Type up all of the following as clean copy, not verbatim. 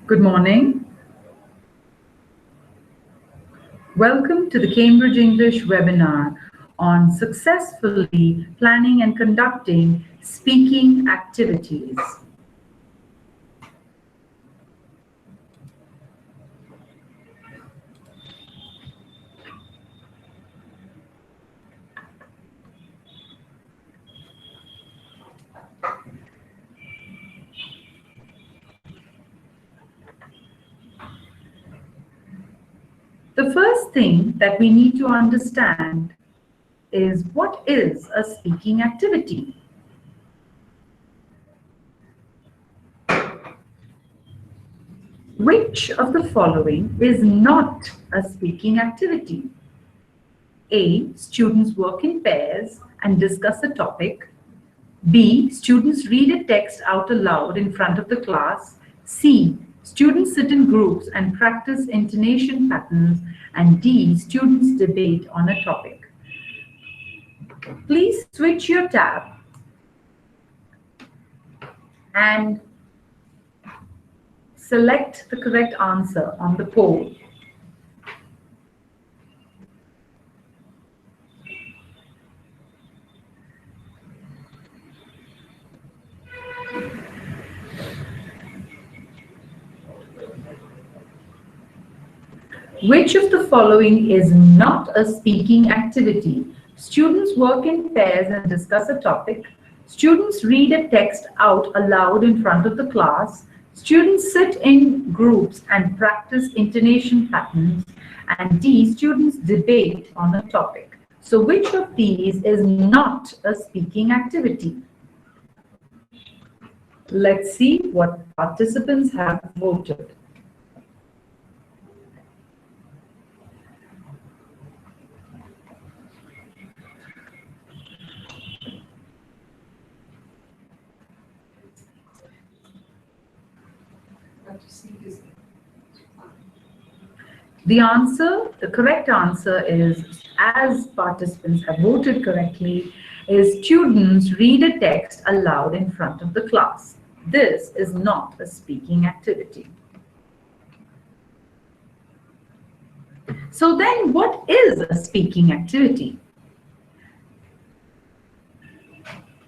Good morning. Welcome to the Cambridge English webinar on successfully planning and conducting speaking activities. The first thing that we need to understand is what is a speaking activity? Which of the following is not a speaking activity? A. Students work in pairs and discuss a topic. B. Students read a text out aloud in front of the class. C. Students sit in groups and practice intonation patterns. And D. Students debate on a topic. Please switch your tab and select the correct answer on the poll. Which of the following is not a speaking activity? Students work in pairs and discuss a topic. Students read a text out aloud in front of the class. Students sit in groups and practice intonation patterns. And D, students debate on a topic. So which of these is not a speaking activity? Let's see what participants have voted. The correct answer is, as participants have voted correctly, is students read a text aloud in front of the class. This is not a speaking activity. So then what is a speaking activity?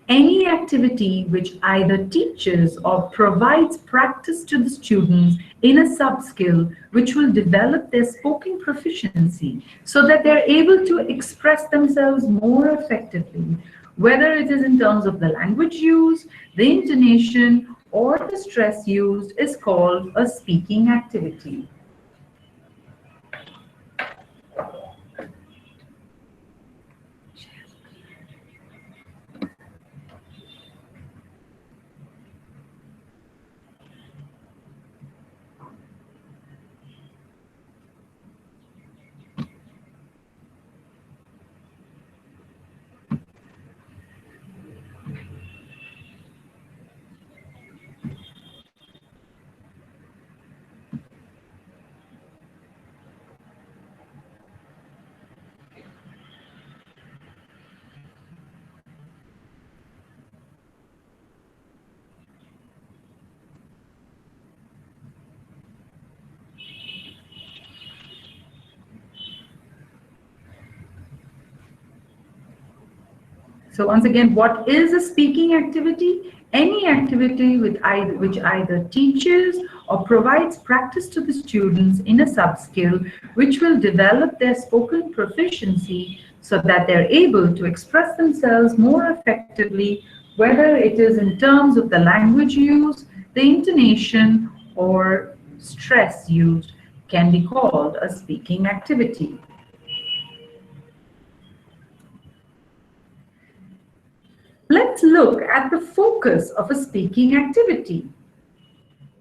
Any activity which either teaches or provides practice to the students in a sub-skill which will develop their spoken proficiency so that they're able to express themselves more effectively, whether it is in terms of the language used, the intonation, or the stress used, is called a speaking activity. So once again, what is a speaking activity? Any activity which either teaches or provides practice to the students in a sub-skill which will develop their spoken proficiency so that they're able to express themselves more effectively, whether it is in terms of the language used, the intonation, or stress used, can be called a speaking activity. Let's look at the focus of a speaking activity.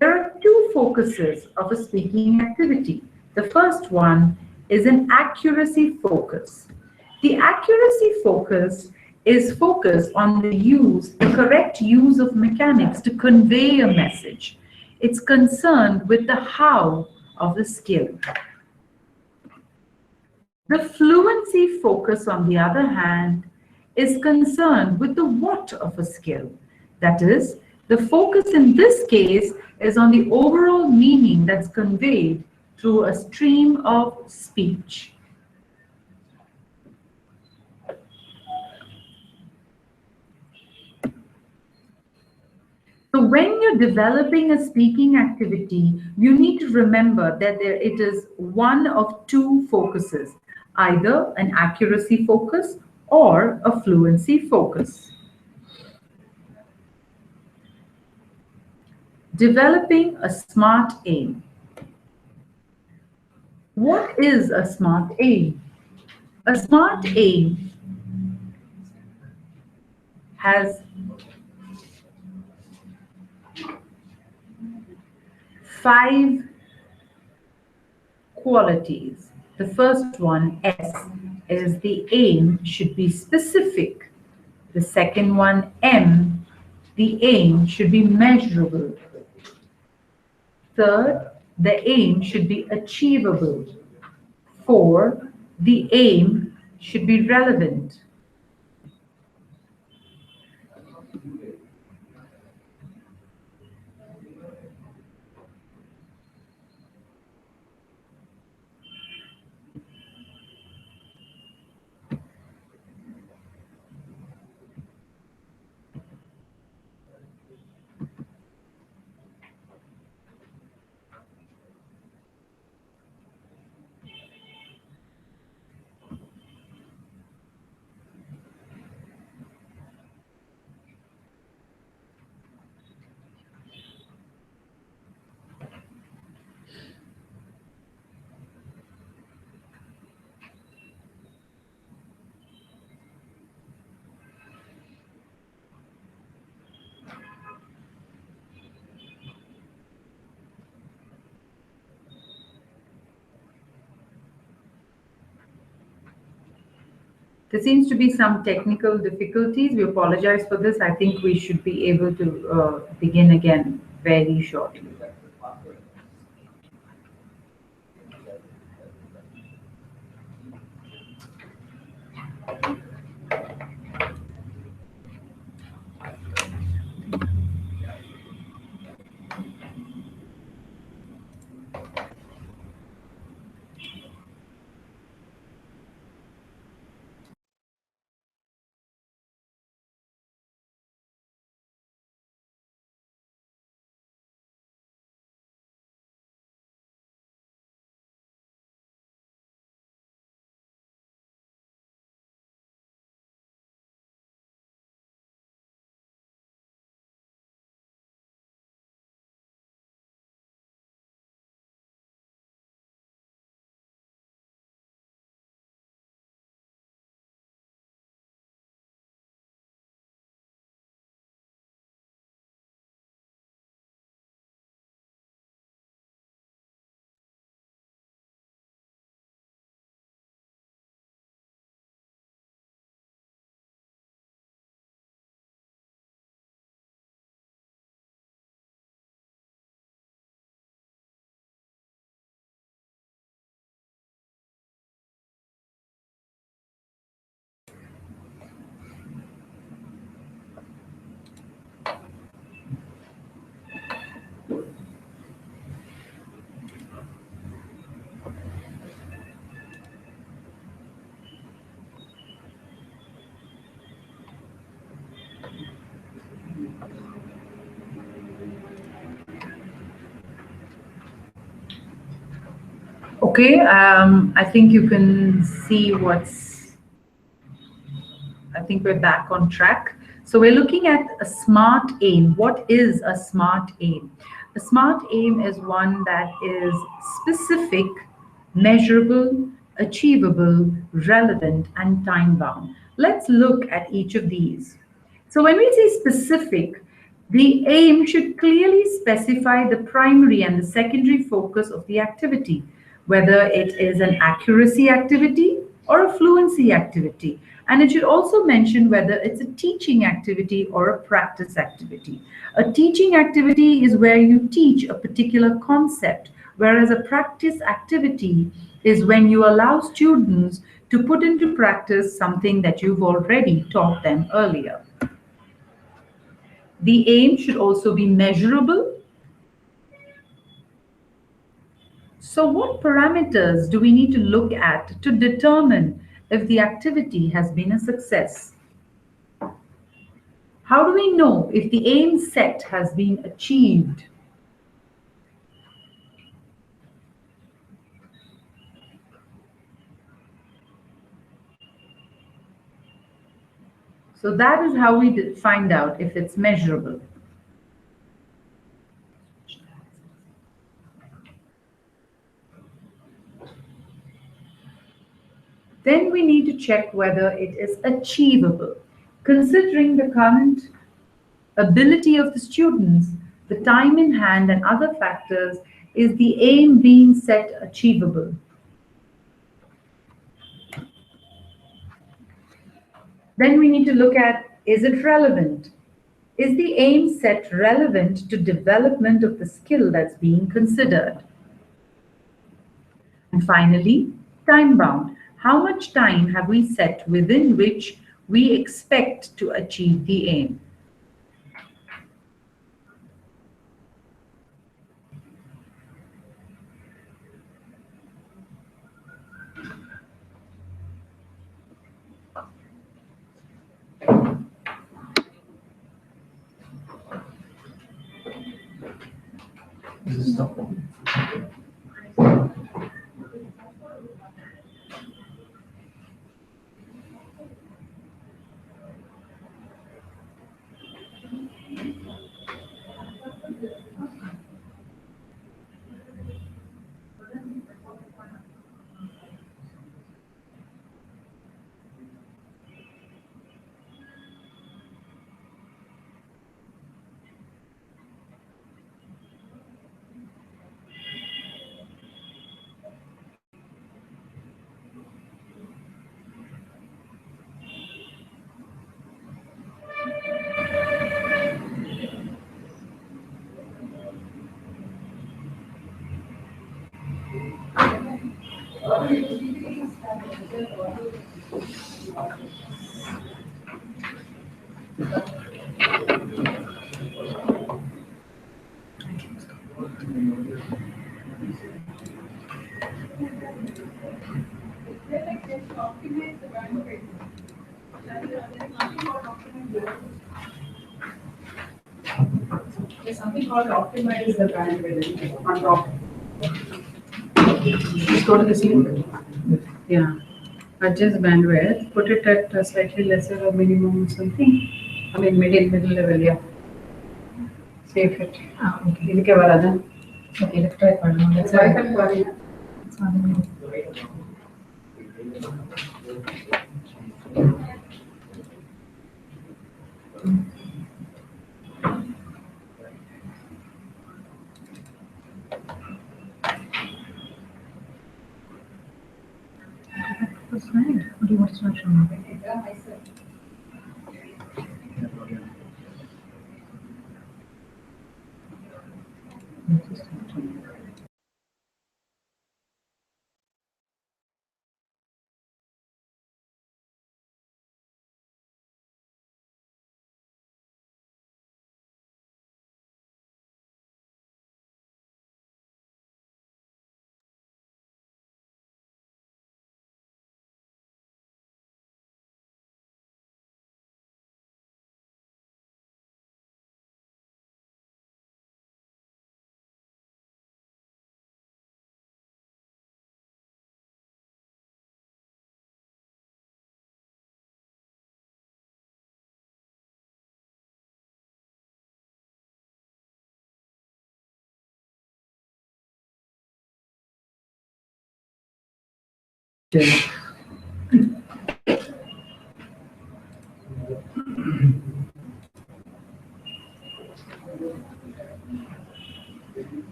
There are two focuses of a speaking activity. The first one is an accuracy focus. The accuracy focus is focused on the correct use of mechanics to convey a message. It's concerned with the how of the skill. The fluency focus, on the other hand, is concerned with the what of a skill. That is, The focus in this case is on the overall meaning that's conveyed through a stream of speech. So when you're developing a speaking activity, you need to remember that it is one of two focuses, either an accuracy focus or a fluency focus. Developing a smart aim. What is a smart aim? A smart aim has 5 qualities. The first one, S, is the aim should be specific. The second one, M, the aim should be measurable. Third, the aim should be achievable. 4, the aim should be relevant. There seems to be some technical difficulties. We apologize for this. I think we should be able to begin again very shortly. Okay, I think you can see I think we're back on track. So we're looking at a smart aim. What is a smart aim? A smart aim is one that is specific, measurable, achievable, relevant, and time bound. Let's look at each of these. So when we say specific, the aim should clearly specify the primary and the secondary focus of the activity, whether it is an accuracy activity or a fluency activity. And it should also mention whether it's a teaching activity or a practice activity. A teaching activity is where you teach a particular concept, whereas a practice activity is when you allow students to put into practice something that you've already taught them earlier. The aim should also be measurable. So what parameters do we need to look at to determine if the activity has been a success? How do we know if the aim set has been achieved? So that is how we find out if it's measurable. Then we need to check whether it is achievable. Considering the current ability of the students, the time in hand and other factors, is the aim being set achievable? Then we need to look at, is it relevant? Is the aim set relevant to development of the skill that's being considered? And finally, time bound. How much time have we set within which we expect to achieve the aim? There's something called optimize the bandwidth on top. Just go to the ceiling. Yeah. Adjust bandwidth, put it at a slightly lesser or minimum or something. I mean, middle level, yeah. Save it. Okay. ಇದಕ್ಕೆ ಬರೋದಾ? Okay, let's try for now. Let's try for it. It's not a minute. That's right. What do you want to start from?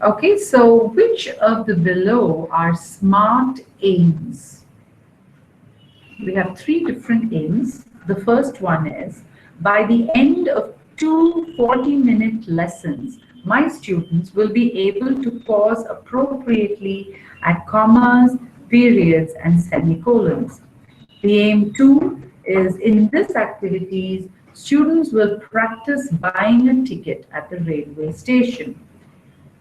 Okay, so which of the below are SMART aims? We have three different aims. The first one is, by the end of 2 40-minute lessons, my students will be able to pause appropriately at commas, periods, and semicolons. The aim 2 is in this activities, students will practice buying a ticket at the railway station.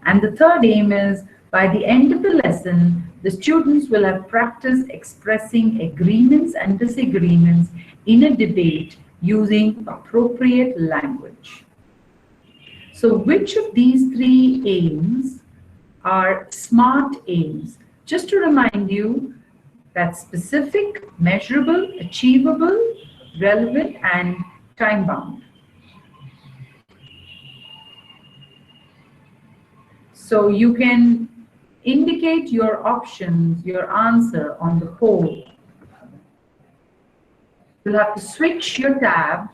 And the third aim is by the end of the lesson, the students will have practiced expressing agreements and disagreements in a debate using appropriate language. So which of these three aims are SMART aims? Just to remind you, that's specific, measurable, achievable, relevant, and time-bound. So you can indicate your options, your answer on the poll. You'll have to switch your tab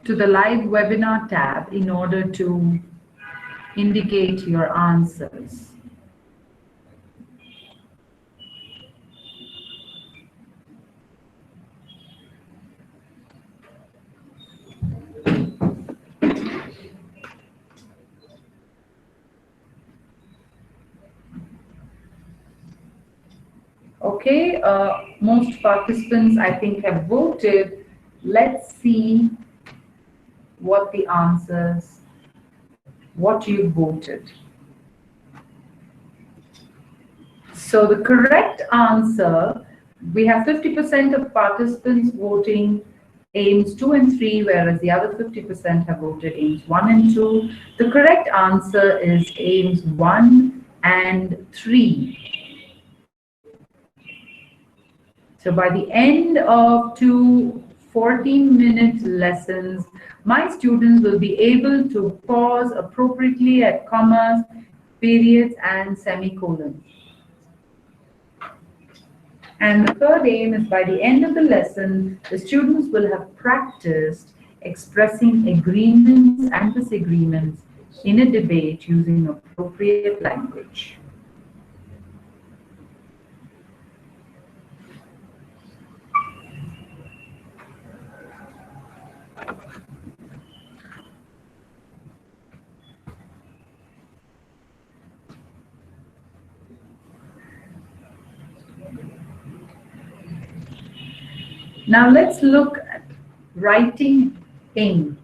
to the live webinar tab in order to indicate your answers. Okay, most participants I think have voted. Let's see what the answers, what you voted. So the correct answer, we have 50% of participants voting aims 2 and 3, whereas the other 50% have voted aims 1 and 2. The correct answer is aims 1 and 3. So by the end of 2 14-minute lessons, my students will be able to pause appropriately at commas, periods, and semicolons. And the third aim is by the end of the lesson, the students will have practiced expressing agreements and disagreements in a debate using appropriate language. Now let's look at writing aim.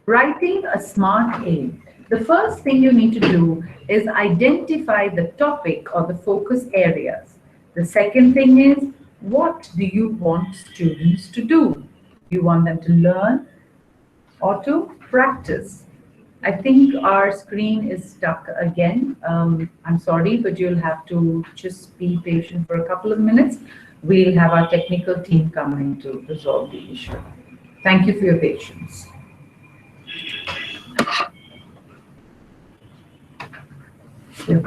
Writing a SMART aim. The first thing you need to do is identify the topic or the focus areas. The second thing is, what do you want students to do? You want them to learn or to practice? I think our screen is stuck again. I'm sorry, but you'll have to just be patient for a couple of minutes. We'll have our technical team coming to resolve the issue. Thank you for your patience. Sit.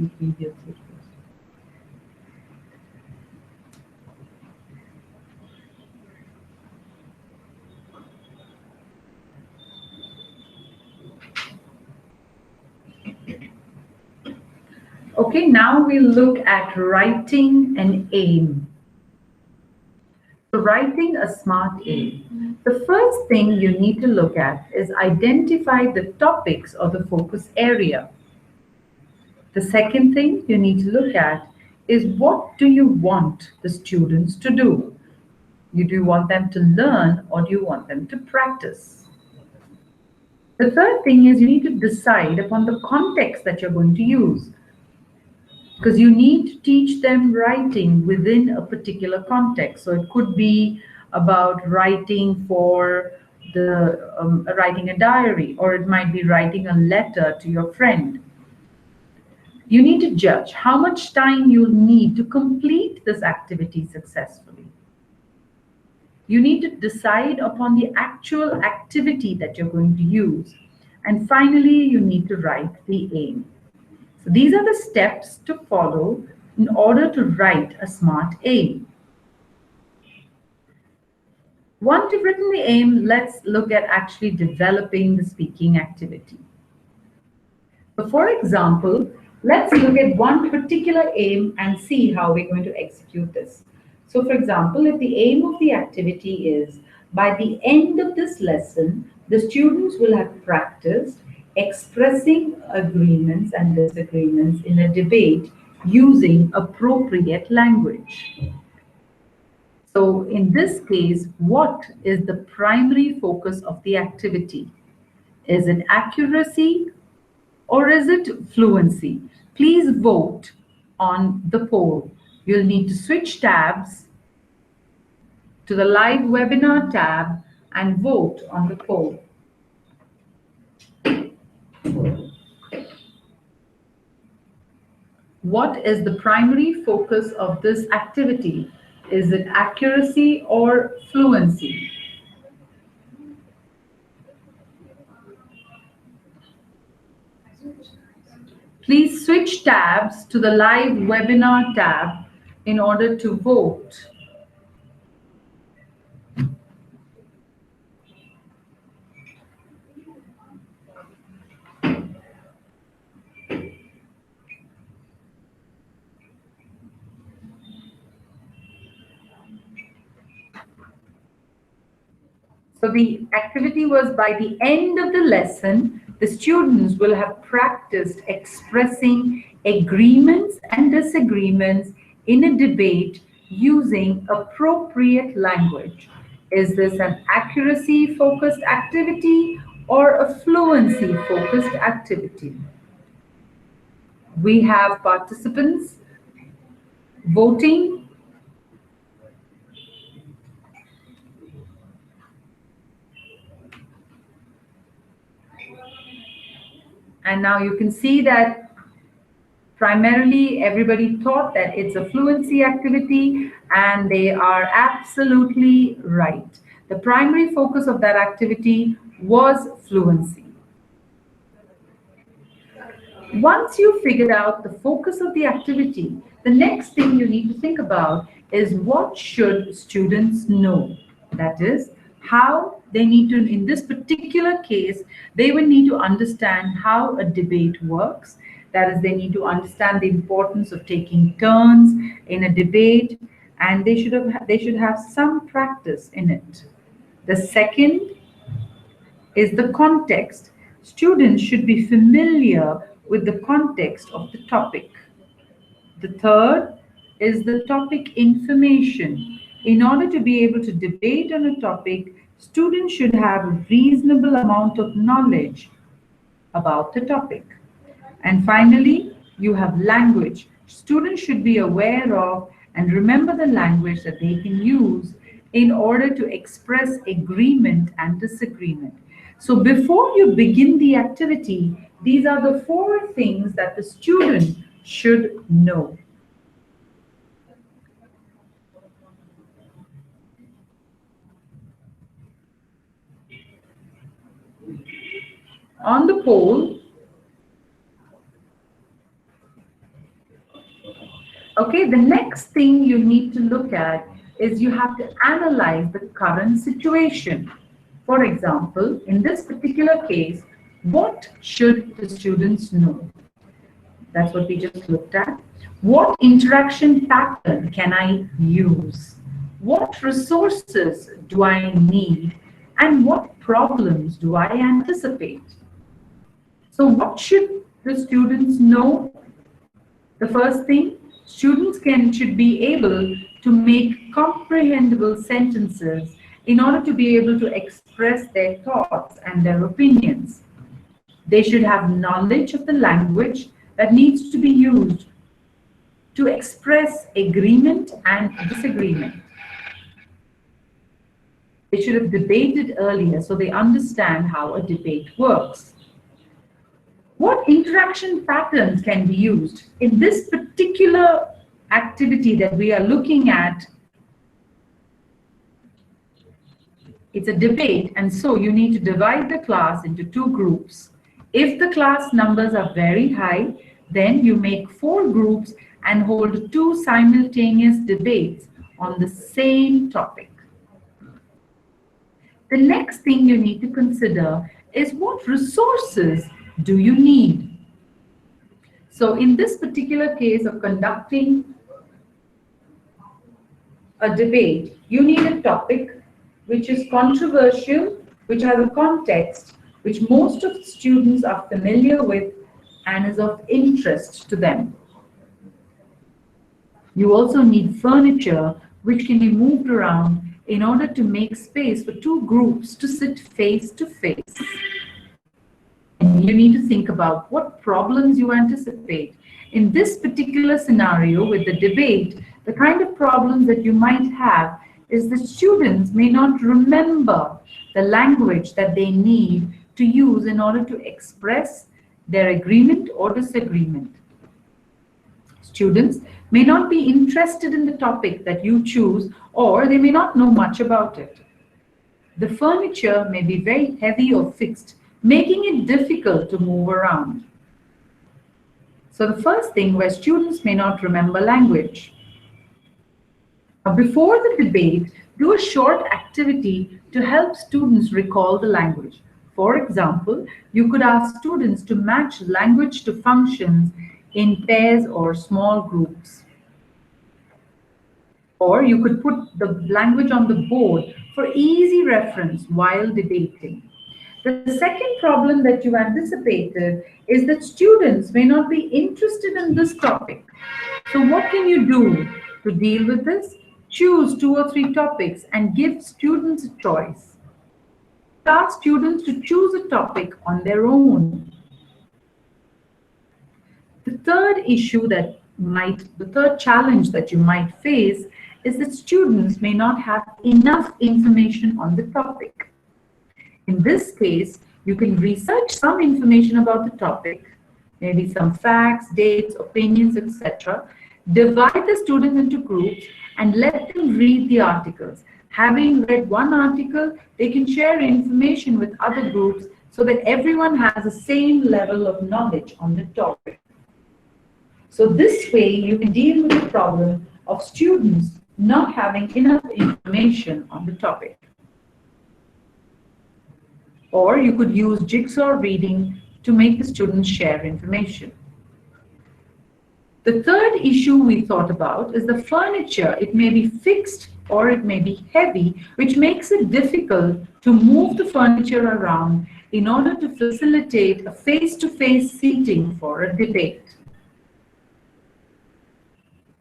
Wikipedia. Okay, now we'll look at writing an aim. So writing a smart aim. The first thing you need to look at is identify the topics or the focus area. The second thing you need to look at is what do you want the students to do? Do you want them to learn or do you want them to practice? The third thing is you need to decide upon the context that you're going to use, because you need to teach them writing within a particular context. So it could be about writing for writing a diary, or it might be writing a letter to your friend. You need to judge how much time you'll need to complete this activity successfully. You need to decide upon the actual activity that you're going to use. And finally, you need to write the aim. So these are the steps to follow in order to write a smart aim. Once you've written the aim, let's look at actually developing the speaking activity. So for example, let's look at one particular aim and see how we're going to execute this. So for example, if the aim of the activity is by the end of this lesson, the students will have practiced expressing agreements and disagreements in a debate using appropriate language. So in this case, what is the primary focus of the activity? Is it accuracy or is it fluency? Please vote on the poll. You'll need to switch tabs to the live webinar tab and vote on the poll. What is the primary focus of this activity? Is it accuracy or fluency? Please switch tabs to the live webinar tab in order to vote. So the activity was by the end of the lesson, the students will have practiced expressing agreements and disagreements in a debate using appropriate language. Is this an accuracy-focused activity or a fluency-focused activity? We have participants voting. And now you can see that primarily everybody thought that it's a fluency activity, and they are absolutely right. The primary focus of that activity was fluency. Once you figured out the focus of the activity, the next thing you need to think about is what should students know? That is, how they need to, in this particular case, they will need to understand how a debate works. That is, they need to understand the importance of taking turns in a debate, and they should have some practice in it. The second is the context. Students should be familiar with the context of the topic. The third is the topic information. In order to be able to debate on a topic, students should have a reasonable amount of knowledge about the topic. And finally, you have language. Students should be aware of and remember the language that they can use in order to express agreement and disagreement. So before you begin the activity, these are the 4 things that the student should know. On the poll, the next thing you need to look at is you have to analyze the current situation. For example, in this particular case, what should the students know? That's what we just looked at. What interaction pattern can I use? What resources do I need? And what problems do I anticipate? So what should the students know? The first thing, students should be able to make comprehensible sentences in order to be able to express their thoughts and their opinions. They should have knowledge of the language that needs to be used to express agreement and disagreement. They should have debated earlier so they understand how a debate works. What interaction patterns can be used? In this particular activity that we are looking at, it's a debate, and so you need to divide the class into two groups. If the class numbers are very high, then you make 4 groups and hold 2 simultaneous debates on the same topic. The next thing you need to consider is what resources do you need? So in this particular case of conducting a debate, you need a topic which is controversial, which has a context which most of the students are familiar with and is of interest to them. You also need furniture which can be moved around in order to make space for 2 groups to sit face to face. And you need to think about what problems you anticipate. In this particular scenario with the debate, the kind of problems that you might have is that students may not remember the language that they need to use in order to express their agreement or disagreement. Students may not be interested in the topic that you choose, or they may not know much about it. The furniture may be very heavy or fixed, making it difficult to move around. So the first thing, where students may not remember language. Now, before the debate, do a short activity to help students recall the language. For example, you could ask students to match language to functions in pairs or small groups. Or you could put the language on the board for easy reference while debating. The second problem that you anticipated is that students may not be interested in this topic. So what can you do to deal with this? Choose 2 or 3 topics and give students a choice. Ask students to choose a topic on their own. The third challenge that you might face is that students may not have enough information on the topic. In this case, you can research some information about the topic, maybe some facts, dates, opinions, etc. Divide the students into groups and let them read the articles. Having read one article, they can share information with other groups so that everyone has the same level of knowledge on the topic. So this way, you can deal with the problem of students not having enough information on the topic. Or you could use jigsaw reading to make the students share information. The third issue we thought about is the furniture. It may be fixed or it may be heavy, which makes it difficult to move the furniture around in order to facilitate a face-to-face seating for a debate.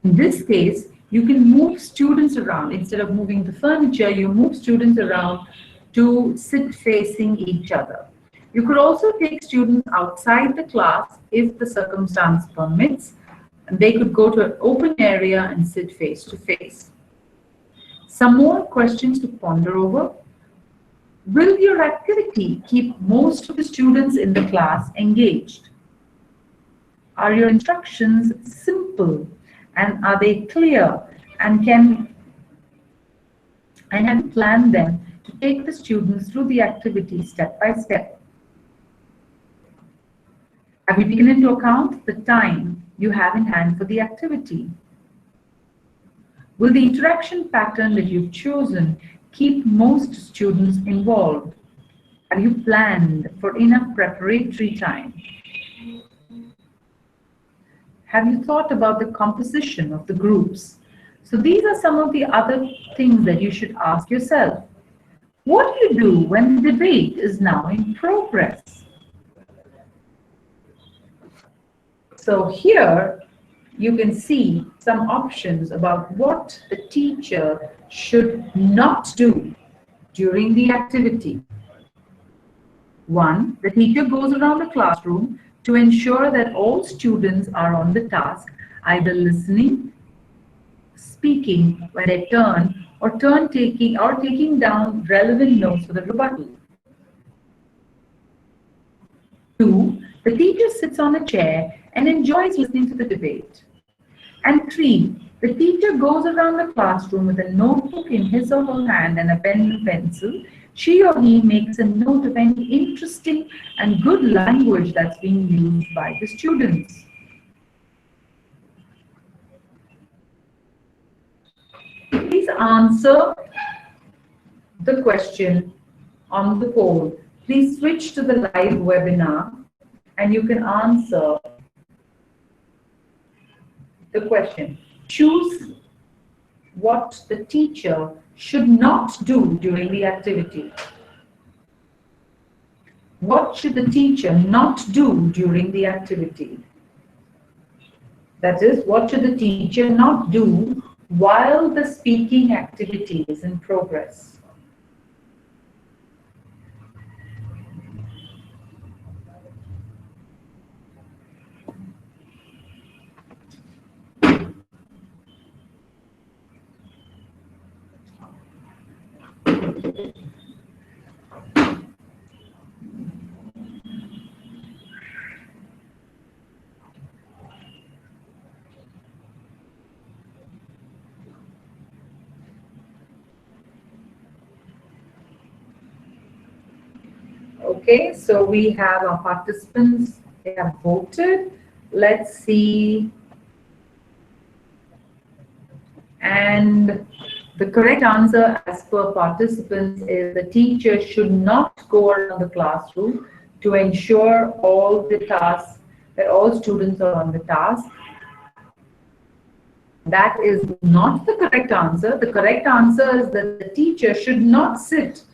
In this case, you can move students around. Instead of moving the furniture, you move students around to sit facing each other. You could also take students outside the class if the circumstance permits. They could go to an open area and sit face to face. Some more questions to ponder over. Will your activity keep most of the students in the class engaged? Are your instructions simple and are they clear, and have you planned them to take the students through the activity step by step? Have you taken into account the time you have in hand for the activity? Will the interaction pattern that you've chosen keep most students involved? Have you planned for enough preparatory time? Have you thought about the composition of the groups? So these are some of the other things that you should ask yourself. What do you do when the debate is now in progress? So here you can see some options about what the teacher should not do during the activity. 1, the teacher goes around the classroom to ensure that all students are on the task, either listening, speaking when they turn, or taking down relevant notes for the rebuttal. 2, the teacher sits on a chair and enjoys listening to the debate. And 3, the teacher goes around the classroom with a notebook in his or her hand and a pen and pencil. She or he makes a note of any interesting and good language that's being used by the students. Please answer the question on the poll. Please switch to the live webinar and you can answer the question. Choose what the teacher should not do during the activity. What should the teacher not do during the activity? That is, what should the teacher not do while the speaking activity is in progress? Okay, so we have our participants, they have voted. Let's see. And the correct answer as per participants is the teacher should not go around the classroom to ensure all the tasks, that all students are on the task. That is not the correct answer. The correct answer is that the teacher should not sit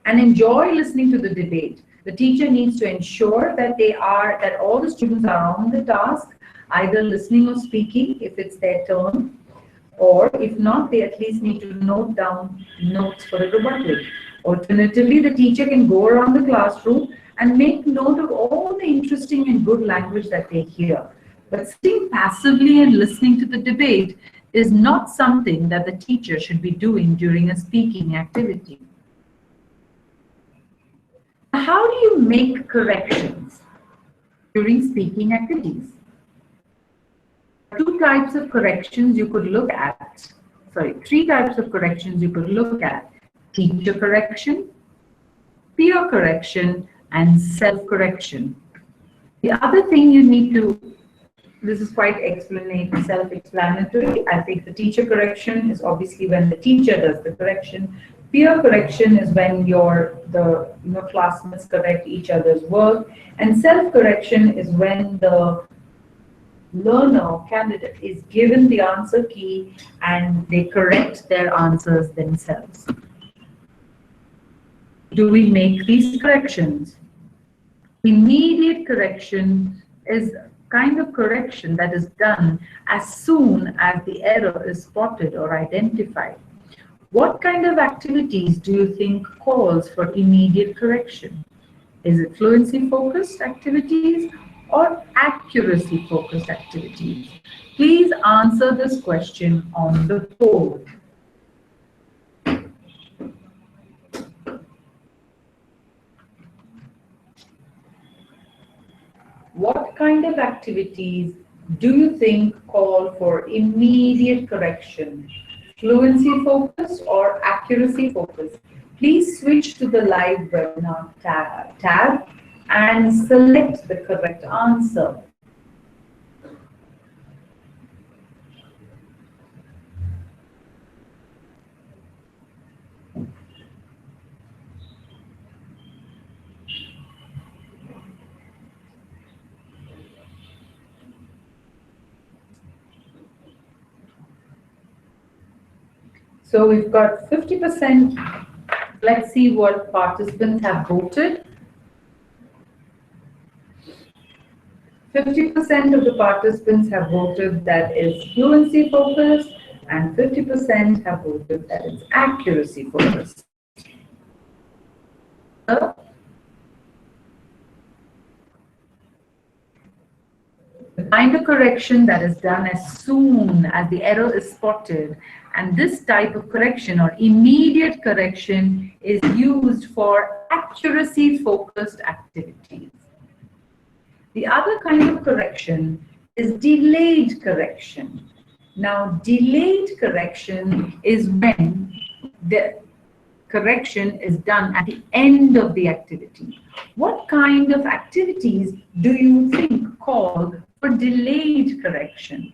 and enjoy listening to the debate. The teacher needs to ensure that all the students are on the task, either listening or speaking if it's their turn, or if not, they at least need to note down notes for the rebuttal. Alternatively, the teacher can go around the classroom and make note of all the interesting and good language that they hear. But sitting passively and listening to the debate is not something that the teacher should be doing during a speaking activity. How do you make corrections during speaking activities? Three types of corrections you could look at. Teacher correction, peer correction, and self-correction. The other thing you need to, this is quite self-explanatory. I think the teacher correction is obviously when the teacher does the correction. Peer correction is when the classmates correct each other's work, and self-correction is when the learner or candidate is given the answer key and they correct their answers themselves. Do we make these corrections? Immediate correction is kind of correction that is done as soon as the error is spotted or identified. What kind of activities do you think calls for immediate correction? Is it fluency-focused activities or accuracy-focused activities? Please answer this question on the poll. What kind of activities do you think call for immediate correction? Fluency-focused or accuracy-focused? Please switch to the live webinar tab and select the correct answer. So we've got 50%. Let's see what participants have voted. 50% of the participants have voted that is fluency focused, and 50% have voted that is accuracy focused. The kind of correction that is done as soon as the error is spotted, and this type of correction or immediate correction is used for accuracy focused activities. The other kind of correction is delayed correction. Now, delayed correction is when the correction is done at the end of the activity. What kind of activities do you think call for delayed correction?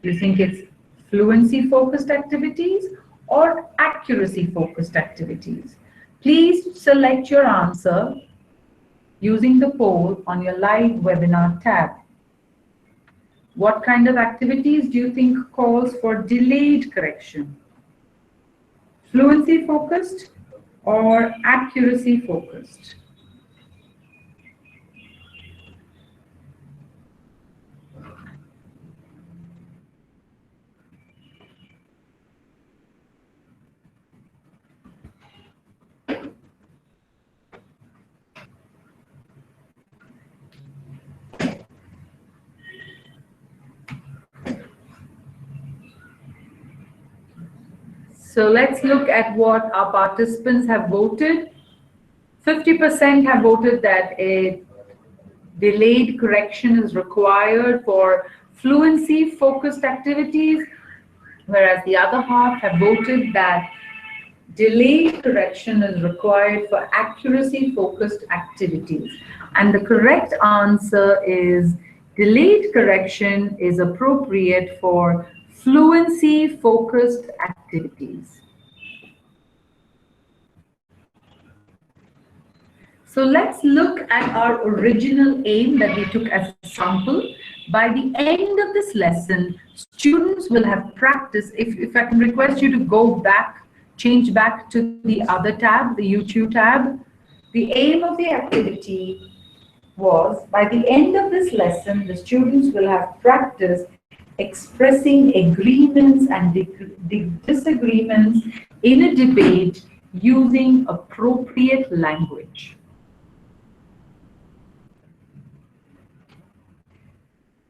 Do you think it's fluency-focused activities or accuracy-focused activities? Please select your answer using the poll on your live webinar tab. What kind of activities do you think calls for delayed correction? Fluency focused or accuracy focused? So let's look at what our participants have voted. 50% have voted that a delayed correction is required for fluency-focused activities, whereas the other half have voted that delayed correction is required for accuracy-focused activities. And the correct answer is delayed correction is appropriate for fluency-focused activities. So let's look at our original aim that we took as a sample. By the end of this lesson, students will have practiced. If I can request you to go back, change back to the other tab, the YouTube tab. The aim of the activity was, by the end of this lesson, the students will have practiced expressing agreements and disagreements in a debate using appropriate language.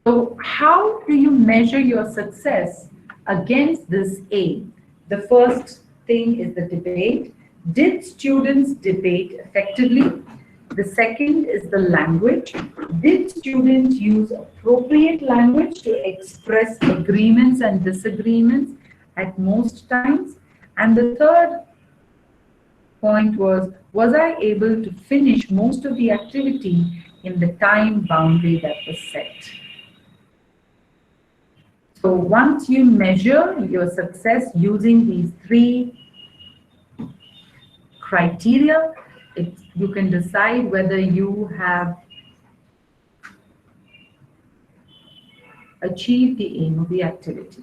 So how do you measure your success against this aim? The first thing is the debate. Did students debate effectively? The second is the language. Did students use appropriate language to express agreements and disagreements at most times? And the third point was I able to finish most of the activity in the time boundary that was set? So once you measure your success using these three criteria, you can decide whether you have achieved the aim of the activity.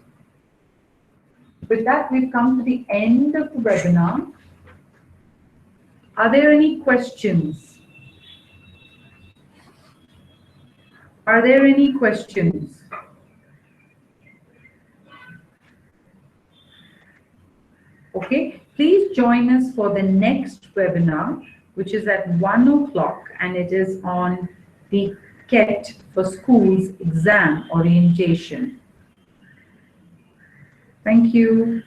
With that, we've come to the end of the webinar. Are there any questions? Are there any questions? Okay, please join us for the next webinar, which is at 1 o'clock, and it is on the KET for schools exam orientation. Thank you.